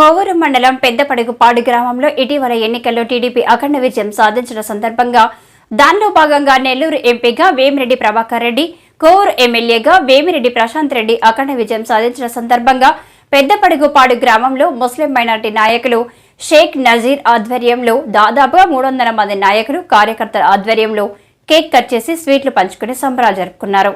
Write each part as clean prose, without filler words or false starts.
కోవూరు మండలం పెద్దపడుగుపాడు గ్రామంలో ఇటీవల ఎన్నికల్లో టీడీపీ అఖండ విజయం సాధించిన సందర్భంగా దానిలో భాగంగా నెల్లూరు ఎంపీగా వేమిరెడ్డి ప్రభాకర్ రెడ్డి, కోవూరు ఎమ్మెల్యేగా వేమిరెడ్డి ప్రశాంత్ రెడ్డి అఖండ విజయం సాధించిన సందర్భంగా పెద్దపడుగుపాడు గ్రామంలో ముస్లిం మైనార్టీ నాయకులు షేక్ నజీర్ ఆధ్వర్యంలో దాదాపుగా 300 మంది నాయకులు, కార్యకర్తల ఆధ్వర్యంలో కేక్ కట్ చేసి స్వీట్లు పంచుకుని సంబరాలు జరుపుకున్నారు.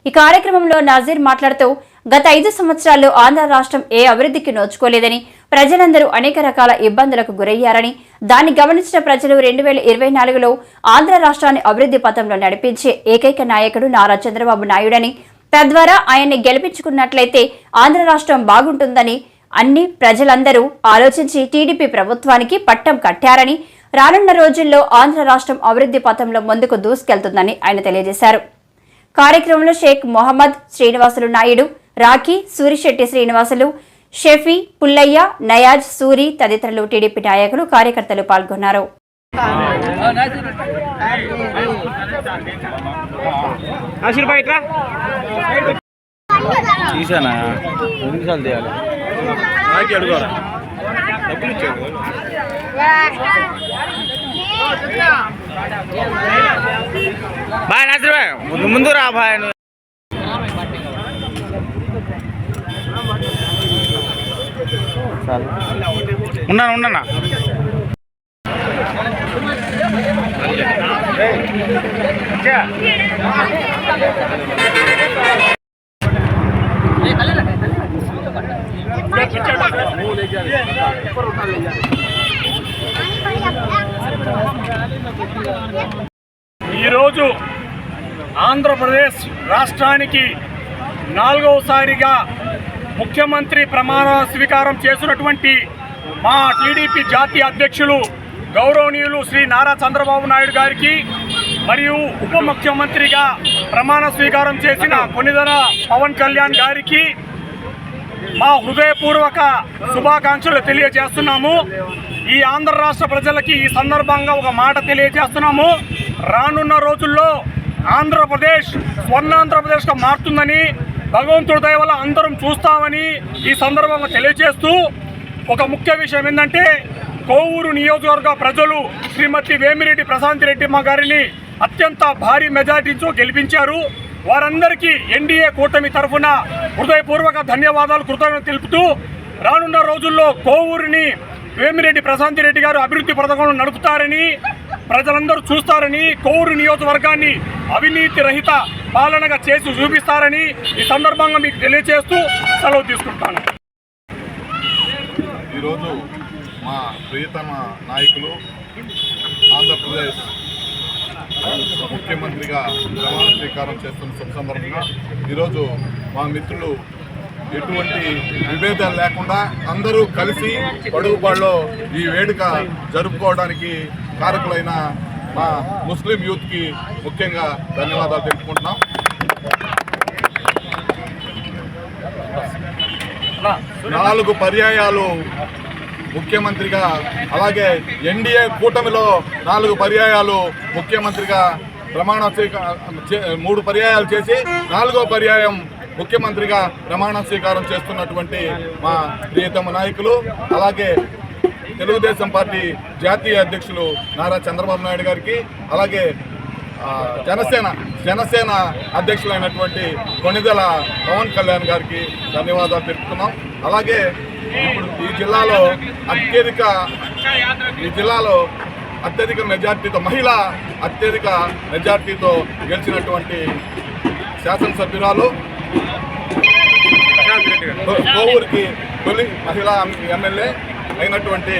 ఈ కార్యక్రమంలో నజీర్ మాట్లాడుతూ గత 5 సంవత్సరాల్లో ఆంధ్ర రాష్ట్రం ఏ అభివృద్ధికి నోచుకోలేదని, ప్రజలందరూ అనేక రకాల ఇబ్బందులకు గురయ్యారని, దాన్ని గమనించిన ప్రజలు 2024లో ఆంధ్ర రాష్ట్రాన్ని అభివృద్ధి పథంలో నడిపించే ఏకైక నాయకుడు నారా చంద్రబాబు నాయుడని, తద్వారా ఆయన్ని గెలిపించుకున్నట్లయితే ఆంధ్ర రాష్ట్రం బాగుంటుందని అన్ని ప్రజలందరూ ఆలోచించి టీడీపీ ప్రభుత్వానికి పట్టం కట్టారని, రానున్న రోజుల్లో ఆంధ్ర రాష్ట్రం అభివృద్ధి పథంలో ముందుకు దూసుకెళ్తుందని ఆయన తెలియజేశారు. కార్యక్రమంలో షేక్ మొహమ్మద్ శ్రీనివాసులు నాయుడు, రాఖీ, సూరిశెట్టి శ్రీనివాసులు, షెఫీ, పుల్లయ్య, నయాజ్, సూరి తదితరులు టీడీపీ నాయకులు, కార్యకర్తలు పాల్గొన్నారు. ముందు రా భాయ్. ఉన్నా ఈరోజు ఆంధ్రప్రదేశ్ రాష్ట్రానికి 4వసారిగా ముఖ్యమంత్రి ప్రమాణ స్వీకారం చేసినటువంటి మా టీడీపీ జాతీయ అధ్యక్షులు గౌరవనీయులు శ్రీ నారా చంద్రబాబు నాయుడు గారికి, మరియు ఉప ముఖ్యమంత్రిగా ప్రమాణ స్వీకారం చేసిన కొనిదెల పవన్ కళ్యాణ్ గారికి మా హృదయపూర్వక శుభాకాంక్షలు తెలియజేస్తున్నాము. ఈ ఆంధ్ర రాష్ట్ర ప్రజలకి ఈ సందర్భంగా ఒక మాట తెలియజేస్తున్నాము. రానున్న రోజుల్లో ఆంధ్రప్రదేశ్ స్వర్ణాంధ్రప్రదేశ్గా మారుతుందని, భగవంతుడి దయ వల్ల అందరం చూస్తామని ఈ సందర్భంగా తెలియజేస్తూ, ఒక ముఖ్య విషయం ఏంటంటే, కోవూరు నియోజకవర్గ ప్రజలు శ్రీమతి వేమిరెడ్డి ప్రశాంత్ రెడ్డి మా గారిని అత్యంత భారీ మెజారిటీతో గెలిపించారు. వారందరికీ ఎన్డీఏ కూటమి తరఫున హృదయపూర్వక ధన్యవాదాలు, కృతజ్ఞతలు తెలుపుతూ, రానున్న రోజుల్లో కోవూరుని వేమిరెడ్డి ప్రశాంత్ రెడ్డి గారు అభివృద్ధి పథకంలో నడుపుతారని, ప్రజలందరూ చూస్తారని, కోవూరు నియోజకవర్గాన్ని అవినీతి రహిత పాలనగా చేసి చూపిస్తారని ఈ సందర్భంగా మీకు తెలియజేస్తూ సెలవు తీసుకుంటాను. ఈరోజు మా ప్రియతమ నాయకులు ఆంధ్రప్రదేశ్ ముఖ్యమంత్రిగా ప్రమాణ స్వీకారం చేస్తున్న సందర్భంగా ఈరోజు మా మిత్రులు ఎటువంటి విభేదాలు లేకుండా అందరూ కలిసి పడుగుపాడులో ఈ వేడుక జరుపుకోవడానికి కారకులైన మా ముస్లిం యూత్కి ముఖ్యంగా ధన్యవాదాలు తెలుపుకుంటున్నాం. నాలుగు పర్యాయాలు ముఖ్యమంత్రిగా, అలాగే ఎన్డీఏ కూటమిలో 4 పర్యాయాలు ముఖ్యమంత్రిగా ప్రమాణ స్వీకారం 3 పర్యాయాలు చేసి 4వ పర్యాయం ముఖ్యమంత్రిగా ప్రమాణ స్వీకారం చేస్తున్నటువంటి మా ప్రియతమ నాయకులు, అలాగే తెలుగుదేశం పార్టీ జాతీయ అధ్యక్షులు నారా చంద్రబాబు నాయుడు గారికి, అలాగే జనసేన అధ్యక్షులైనటువంటి కొనిదెల పవన్ కళ్యాణ్ గారికి ధన్యవాదాలు తెలుపుతున్నాం. అలాగే ఇప్పుడు ఈ జిల్లాలో అత్యధిక మెజార్టీతో, మహిళా అత్యధిక మెజార్టీతో గెలిచినటువంటి శాసనసభ్యురాలు, కోవూరుకి తొలి మహిళా ఎమ్మెల్యే అయినటువంటి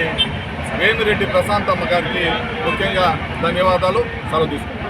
వేమిరెడ్డి ప్రశాంతమ్మ గారికి ముఖ్యంగా ధన్యవాదాలు. సెలవు తీసుకుంటాం.